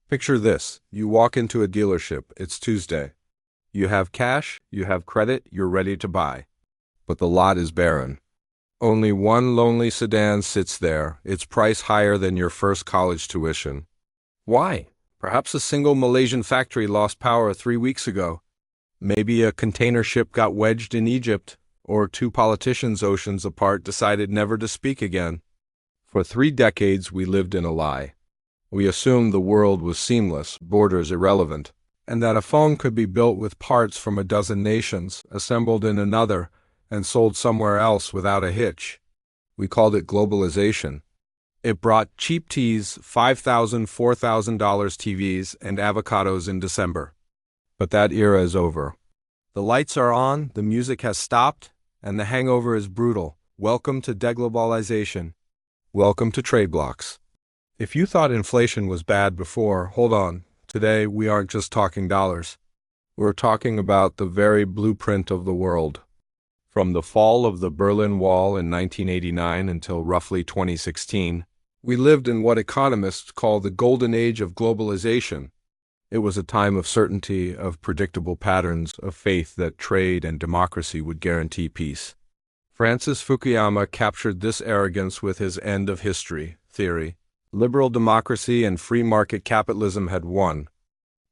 Picture this. You walk into a dealership. It's Tuesday. You have cash, you have credit, you're ready to buy. But the lot is barren. Only one lonely sedan sits there, its price higher than your first college tuition. Why? Perhaps a single Malaysian factory lost power 3 weeks ago. Maybe a container ship got wedged in Egypt, or two politicians oceans apart decided never to speak again. For 3 decades we lived in a lie. We assumed the world was seamless, borders irrelevant, and that a phone could be built with parts from a dozen nations, assembled in another, and sold somewhere else without a hitch. We called it globalization. It brought cheap teas, $5,000, $4,000 TVs, and avocados in December. But that era is over. The lights are on, the music has stopped, and the hangover is brutal. Welcome to deglobalization. Welcome to trade blocks. If you thought inflation was bad before, hold on. Today, we aren't just talking dollars. We're talking about the very blueprint of the world. From the fall of the Berlin Wall in 1989 until roughly 2016, we lived in what economists call the golden age of globalization. It was a time of certainty, of predictable patterns, of faith that trade and democracy would guarantee peace. Francis Fukuyama captured this arrogance with his end of history theory. Liberal democracy and free market capitalism had won.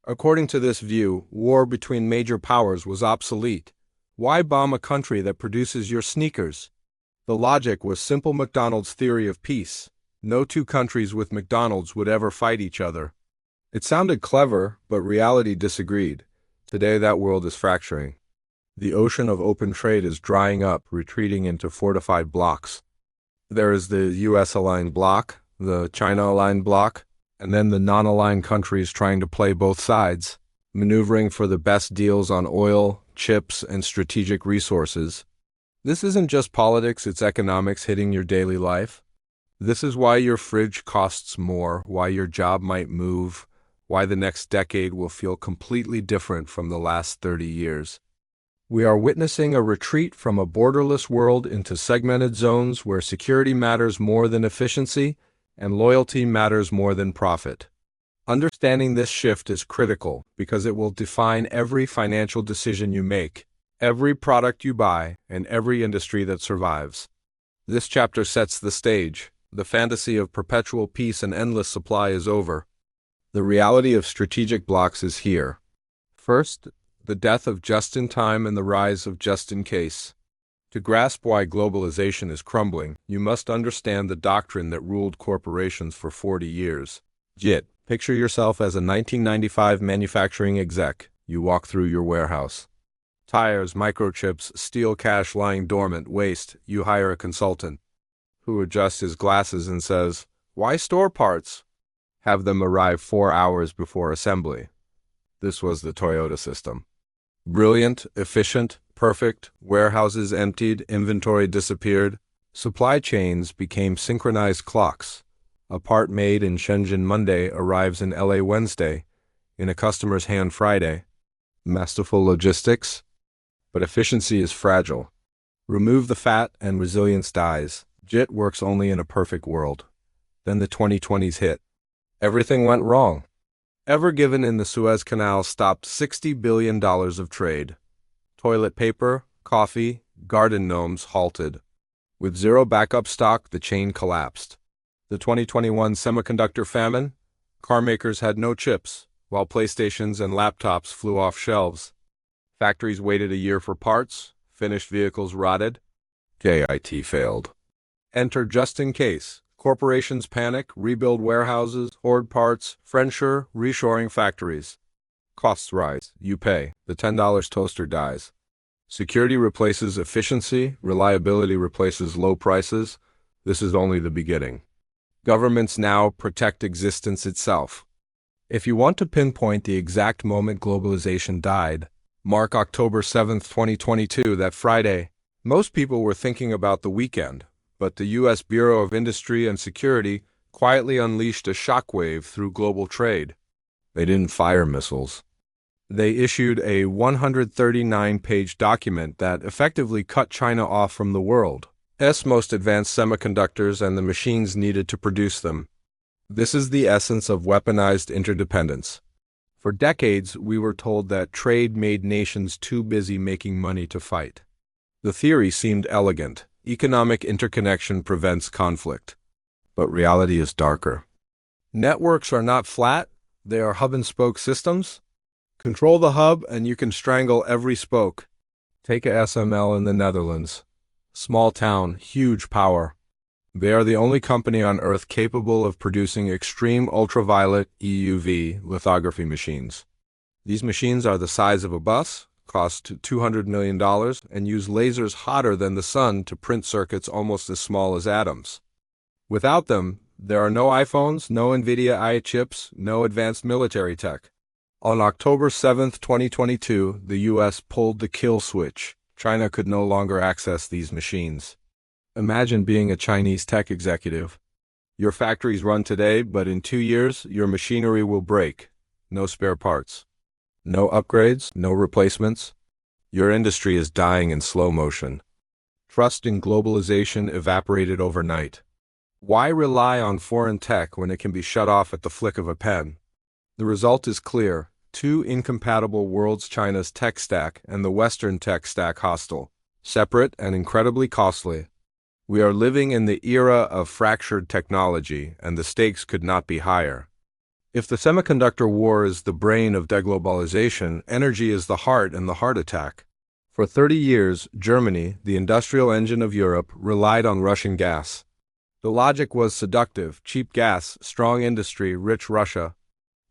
According to this view, war between major powers was obsolete. Why bomb a country that produces your sneakers? The logic was simple McDonald's theory of peace. No two countries with McDonald's would ever fight each other. It sounded clever, but reality disagreed. Today that world is fracturing. The ocean of open trade is drying up, retreating into fortified blocks. There is the US-aligned bloc, the China-aligned bloc, and then the non-aligned countries trying to play both sides, maneuvering for the best deals on oil, chips, and strategic resources. This isn't just politics, it's economics hitting your daily life. This is why your fridge costs more, why your job might move, why the next decade will feel completely different from the last 30 years. We are witnessing a retreat from a borderless world into segmented zones where security matters more than efficiency and loyalty matters more than profit. Understanding this shift is critical because it will define every financial decision you make, every product you buy, and every industry that survives. This chapter sets the stage. The fantasy of perpetual peace and endless supply is over. The reality of strategic blocks is here. First, the death of just-in-time and the rise of just-in-case. To grasp why globalization is crumbling, you must understand the doctrine that ruled corporations for 40 years. JIT. Picture yourself as a 1995 manufacturing exec. You walk through your warehouse. Tires, microchips, steel cash lying dormant, waste. You hire a consultant who adjusts his glasses and says, "Why store parts? Have them arrive 4 hours before assembly." This was the Toyota system. Brilliant, efficient, perfect, warehouses emptied, inventory disappeared. Supply chains became synchronized clocks. A part made in Shenzhen Monday arrives in LA Wednesday, in a customer's hand Friday. Masterful logistics, but efficiency is fragile. Remove the fat and resilience dies. JIT works only in a perfect world. Then the 2020s hit. Everything went wrong. Ever Given in the Suez Canal stopped $60 billion of trade. Toilet paper, coffee, garden gnomes halted. With zero backup stock, the chain collapsed. The 2021 semiconductor famine? Car makers had no chips, while PlayStations and laptops flew off shelves. Factories waited a year for parts, finished vehicles rotted. JIT failed. Enter just in case. Corporations panic, rebuild warehouses, hoard parts, friendshore, reshoring factories. Costs rise. You pay. The $10 toaster dies. Security replaces efficiency. Reliability replaces low prices. This is only the beginning. Governments now protect existence itself. If you want to pinpoint the exact moment globalization died, mark October 7, 2022, that Friday. Most people were thinking about the weekend, but the U.S. Bureau of Industry and Security quietly unleashed a shockwave through global trade. They didn't fire missiles. They issued a 139-page document that effectively cut China off from the world's most advanced semiconductors and the machines needed to produce them. This is the essence of weaponized interdependence. For decades, we were told that trade made nations too busy making money to fight. The theory seemed elegant. Economic interconnection prevents conflict. But reality is darker. Networks are not flat, they are hub-and-spoke systems. Control the hub and you can strangle every spoke. Take a SML in the Netherlands. Small town, huge power. They are the only company on Earth capable of producing extreme ultraviolet EUV lithography machines. These machines are the size of a bus, cost $200 million, and use lasers hotter than the sun to print circuits almost as small as atoms. Without them, there are no iPhones, no NVIDIA AI chips, no advanced military tech. On October 7, 2022, the US pulled the kill switch. China could no longer access these machines. Imagine being a Chinese tech executive. Your factories run today, but in 2 years, your machinery will break. No spare parts. No upgrades, no replacements. Your industry is dying in slow motion. Trust in globalization evaporated overnight. Why rely on foreign tech when it can be shut off at the flick of a pen? The result is clear. Two incompatible worlds, China's tech stack and the Western tech stack hostile, separate and incredibly costly. We are living in the era of fractured technology, and the stakes could not be higher. If the semiconductor war is the brain of deglobalization, energy is the heart and the heart attack. For 30 years, Germany, the industrial engine of Europe, relied on Russian gas. The logic was seductive: cheap gas, strong industry, rich Russia.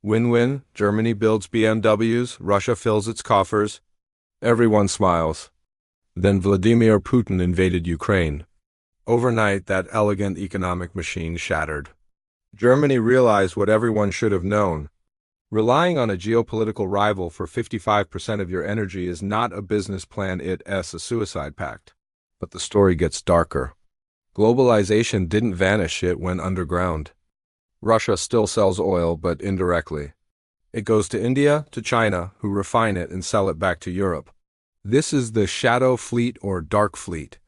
Win-win, Germany builds BMWs, Russia fills its coffers. Everyone smiles. Then Vladimir Putin invaded Ukraine. Overnight, that elegant economic machine shattered. Germany realized what everyone should have known. Relying on a geopolitical rival for 55% of your energy is not a business plan, it's a suicide pact. But the story gets darker. Globalization didn't vanish, it went underground. Russia still sells oil, but indirectly. It goes to India, to China, who refine it and sell it back to Europe. This is the shadow fleet or dark fleet.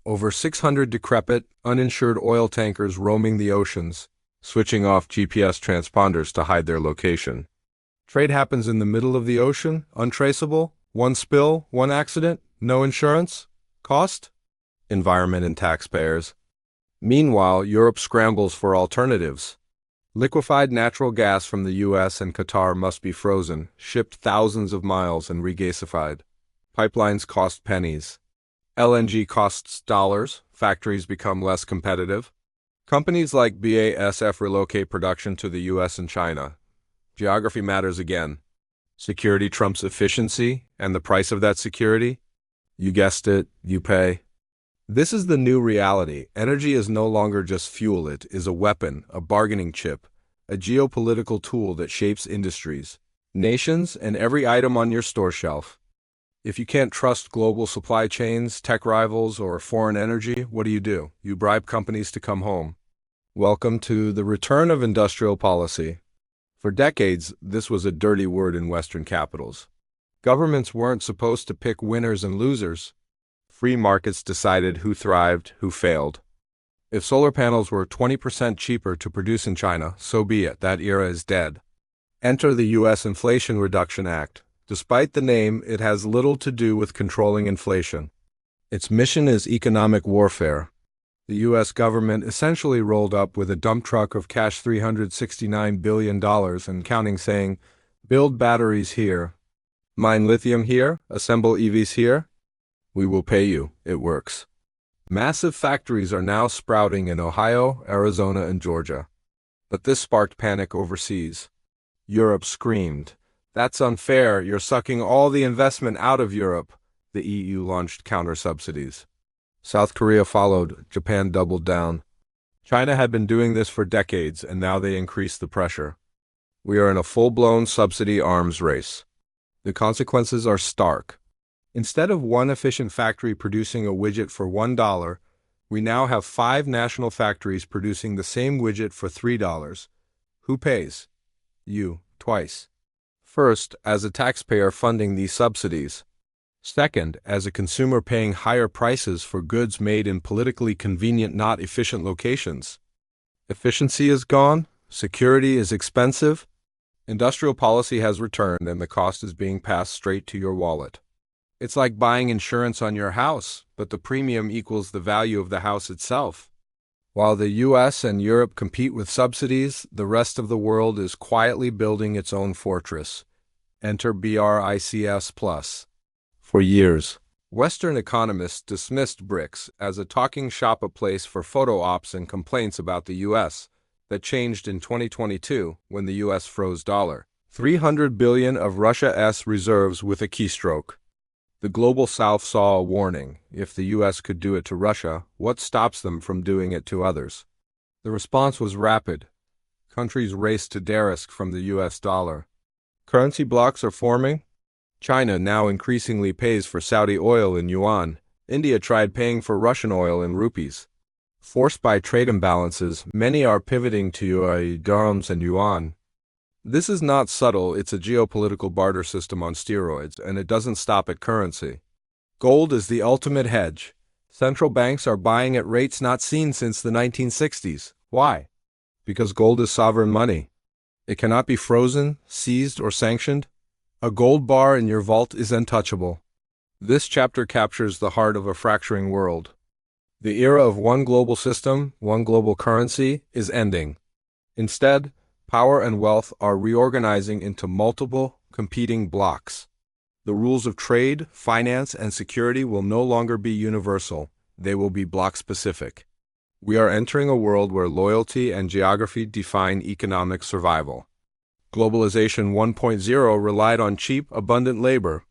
Over 600 decrepit, uninsured oil tankers roaming the oceans, switching off GPS transponders to hide their location. Trade happens in the middle of the ocean, untraceable, one spill, one accident, no insurance. Cost? Environment and taxpayers. Meanwhile, Europe scrambles for alternatives. Liquefied natural gas from the US and Qatar must be frozen, shipped thousands of miles and regasified. Pipelines cost pennies. LNG costs dollars, factories become less competitive. Companies like BASF relocate production to the US and China. Geography matters again. Security trumps efficiency, and the price of that security? You guessed it, you pay. This is the new reality. Energy is no longer just fuel, it is a weapon, a bargaining chip, a geopolitical tool that shapes industries, nations, and every item on your store shelf. If you can't trust global supply chains, tech rivals, or foreign energy, what do? You bribe companies to come home. Welcome to the return of industrial policy. For decades, this was a dirty word in Western capitals. Governments weren't supposed to pick winners and losers. Free markets decided who thrived, who failed. If solar panels were 20% cheaper to produce in China, so be it, that era is dead. Enter the U.S. Inflation Reduction Act. Despite the name, it has little to do with controlling inflation. Its mission is economic warfare. The U.S. government essentially rolled up with a dump truck of cash, $369 billion and counting, saying, build batteries here, mine lithium here, assemble EVs here. We will pay you. It works. Massive factories are now sprouting in Ohio, Arizona, and Georgia. But this sparked panic overseas. Europe screamed, "That's unfair, you're sucking all the investment out of Europe." The EU launched counter-subsidies. South Korea followed, Japan doubled down. China had been doing this for decades, and now they increased the pressure. We are in a full-blown subsidy arms race. The consequences are stark. Instead of one efficient factory producing a widget for $1, we now have 5 national factories producing the same widget for $3. Who pays? You, twice. First, as a taxpayer funding these subsidies. Second, as a consumer paying higher prices for goods made in politically convenient, not efficient locations. Efficiency is gone, Security is expensive. Industrial policy has returned and the cost is being passed straight to your wallet. It's like buying insurance on your house, but the premium equals the value of the house itself. While the US and Europe compete with subsidies, the rest of the world is quietly building its own fortress. Enter BRICS+. For years, Western economists dismissed BRICS as a talking shop, a place for photo ops and complaints about the US. That changed in 2022 when the US froze $300 billion of Russia's reserves with a keystroke. The Global South saw a warning. If the US could do it to Russia, what stops them from doing it to others? The response was rapid. Countries raced to de-risk from the US dollar. Currency blocks are forming. China now increasingly pays for Saudi oil in yuan. India tried paying for Russian oil in rupees. Forced by trade imbalances, many are pivoting to dirhams and yuan. This is not subtle, it's a geopolitical barter system on steroids, and it doesn't stop at currency. Gold is the ultimate hedge. Central banks are buying at rates not seen since the 1960s. Why? Because gold is sovereign money. It cannot be frozen, seized, or sanctioned. A gold bar in your vault is untouchable. This chapter captures the heart of a fracturing world. The era of one global system, one global currency, is ending. Instead, power and wealth are reorganizing into multiple, competing blocks. The rules of trade, finance, and security will no longer be universal. They will be block-specific. We are entering a world where loyalty and geography define economic survival. Globalization 1.0 relied on cheap, abundant labor.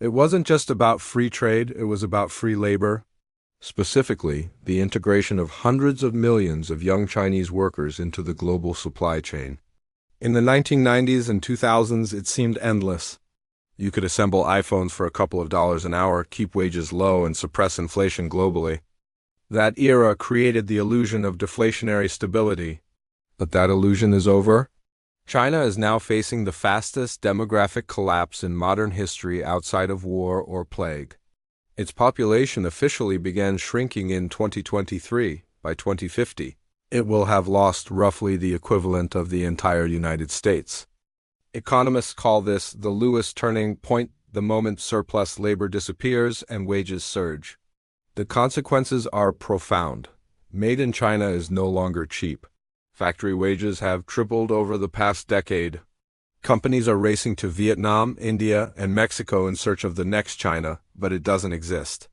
It wasn't just about free trade, it was about free labor. Specifically, the integration of hundreds of millions of young Chinese workers into the global supply chain. In the 1990s and 2000s, it seemed endless. You could assemble iPhones for a couple of dollars an hour, keep wages low, and suppress inflation globally. That era created the illusion of deflationary stability. But that illusion is over. China is now facing the fastest demographic collapse in modern history outside of war or plague. Its population officially began shrinking in 2023. By 2050, it will have lost roughly the equivalent of the entire United States. Economists call this the Lewis turning point, the moment surplus labor disappears and wages surge. The consequences are profound. Made in China is no longer cheap. Factory wages have tripled over the past decade. Companies are racing to Vietnam, India, and Mexico in search of the next China, but it doesn't exist.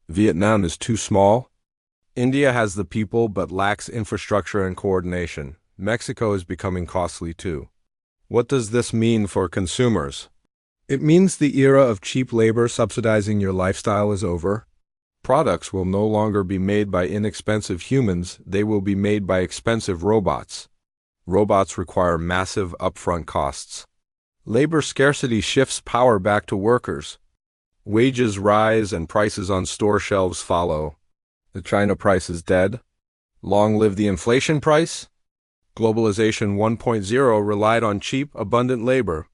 Vietnam is too small. India has the people but lacks infrastructure and coordination. Mexico is becoming costly too. What does this mean for consumers? It means the era of cheap labor subsidizing your lifestyle is over. Products will no longer be made by inexpensive humans, they will be made by expensive robots. Robots require massive upfront costs. Labor scarcity shifts power back to workers. Wages rise and prices on store shelves follow. The China price is dead. Long live the inflation price? Globalization 1.0 relied on cheap, abundant labor.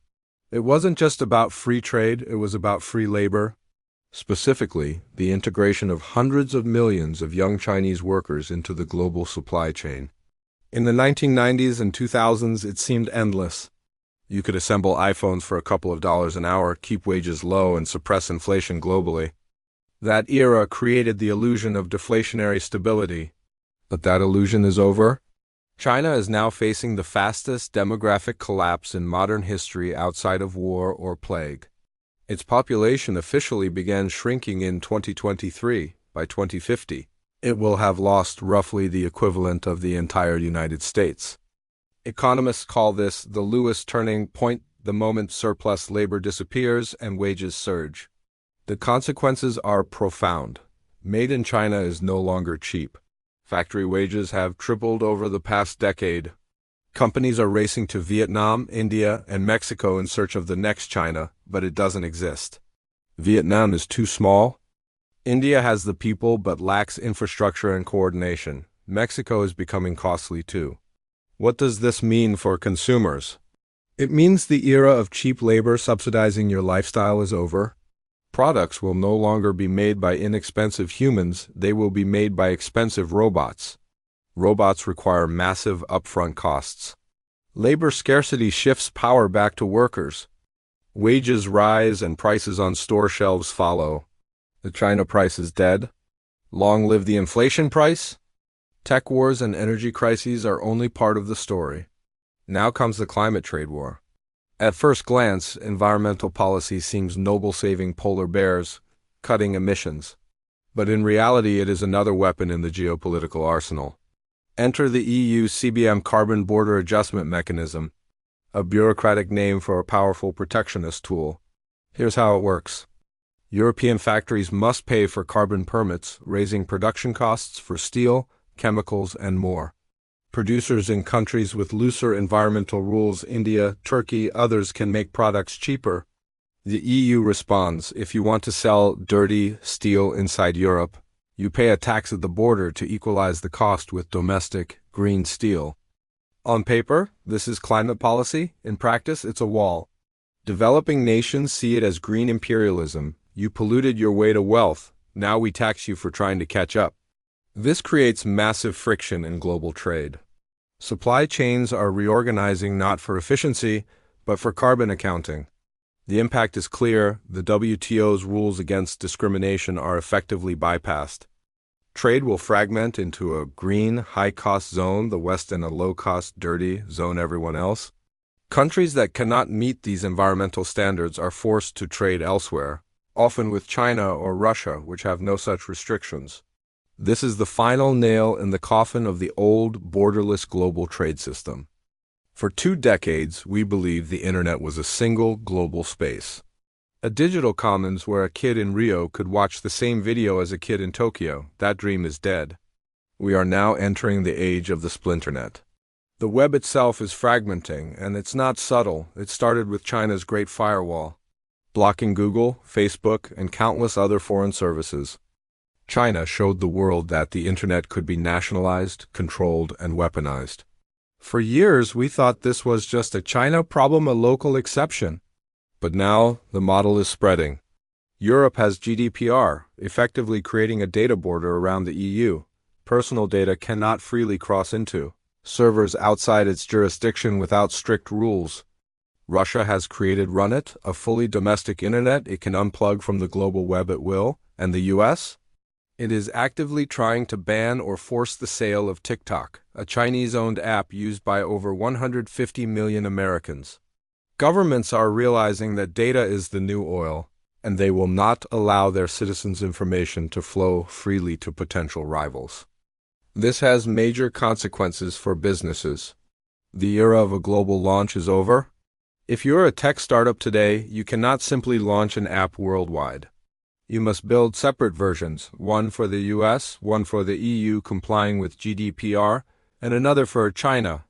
It wasn't just about free trade, it was about free labor. Specifically, the integration of hundreds of millions of young Chinese workers into the global supply chain. In the 1990s and 2000s, it seemed endless. You could assemble iPhones for a couple of dollars an hour, keep wages low, and suppress inflation globally. That era created the illusion of deflationary stability. But that illusion is over. China is now facing the fastest demographic collapse in modern history outside of war or plague. Its population officially began shrinking in 2023. By 2050, it will have lost roughly the equivalent of the entire United States. Economists call this the Lewis turning point, the moment surplus labor disappears and wages surge. The consequences are profound. Made in China is no longer cheap. Factory wages have tripled over the past decade. Companies are racing to Vietnam, India, and Mexico in search of the next China, but it doesn't exist. Vietnam is too small. India has the people but lacks infrastructure and coordination. Mexico is becoming costly too. What does this mean for consumers? It means the era of cheap labor subsidizing your lifestyle is over. Products will no longer be made by inexpensive humans, they will be made by expensive robots. Robots require massive upfront costs. Labor scarcity shifts power back to workers. Wages rise and prices on store shelves follow. The China price is dead. Long live the inflation price. Tech wars and energy crises are only part of the story. Now comes the climate trade war. At first glance, environmental policy seems noble, saving polar bears, cutting emissions. But in reality, it is another weapon in the geopolitical arsenal. Enter the EU CBM Carbon Border Adjustment Mechanism, a bureaucratic name for a powerful protectionist tool. Here's how it works. European factories must pay for carbon permits, raising production costs for steel, chemicals, and more. Producers in countries with looser environmental rules, India, Turkey, others, can make products cheaper. The EU responds: if you want to sell dirty steel inside Europe, you pay a tax at the border to equalize the cost with domestic, green steel. On paper, this is climate policy. In practice, it's a wall. Developing nations see it as green imperialism. You polluted your way to wealth. Now we tax you for trying to catch up. This creates massive friction in global trade. Supply chains are reorganizing not for efficiency, but for carbon accounting. The impact is clear. The WTO's rules against discrimination are effectively bypassed. Trade will fragment into a green, high-cost zone, the West, and a low-cost, dirty zone, everyone else. Countries that cannot meet these environmental standards are forced to trade elsewhere, often with China or Russia, which have no such restrictions. This is the final nail in the coffin of the old, borderless global trade system. For 2 decades, we believed the internet was a single global space. A digital commons where a kid in Rio could watch the same video as a kid in Tokyo. That dream is dead. We are now entering the age of the splinternet. The web itself is fragmenting, and it's not subtle. It started with China's Great Firewall, blocking Google, Facebook, and countless other foreign services. China showed the world that the internet could be nationalized, controlled, and weaponized. For years, we thought this was just a China problem, a local exception. But now, the model is spreading. Europe has GDPR, effectively creating a data border around the EU. Personal data cannot freely cross into servers outside its jurisdiction without strict rules. Russia has created RunIt, a fully domestic internet it can unplug from the global web at will. And the US? It is actively trying to ban or force the sale of TikTok, a Chinese-owned app used by over 150 million Americans. Governments are realizing that data is the new oil, and they will not allow their citizens' information to flow freely to potential rivals. This has major consequences for businesses. The era of a global launch is over. If you're a tech startup today, you cannot simply launch an app worldwide. You must build separate versions, one for the US, one for the EU complying with GDPR, and another for China,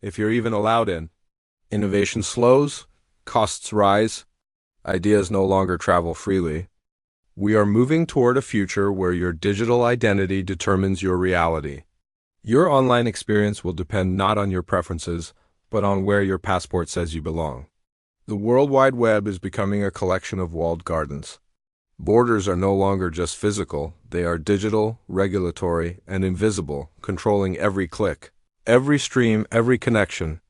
if you're even allowed in. Innovation slows, costs rise, ideas no longer travel freely. We are moving toward a future where your digital identity determines your reality. Your online experience will depend not on your preferences, but on where your passport says you belong. The World Wide Web is becoming a collection of walled gardens. Borders are no longer just physical, they are digital, regulatory, and invisible, controlling every click, every stream, every connection.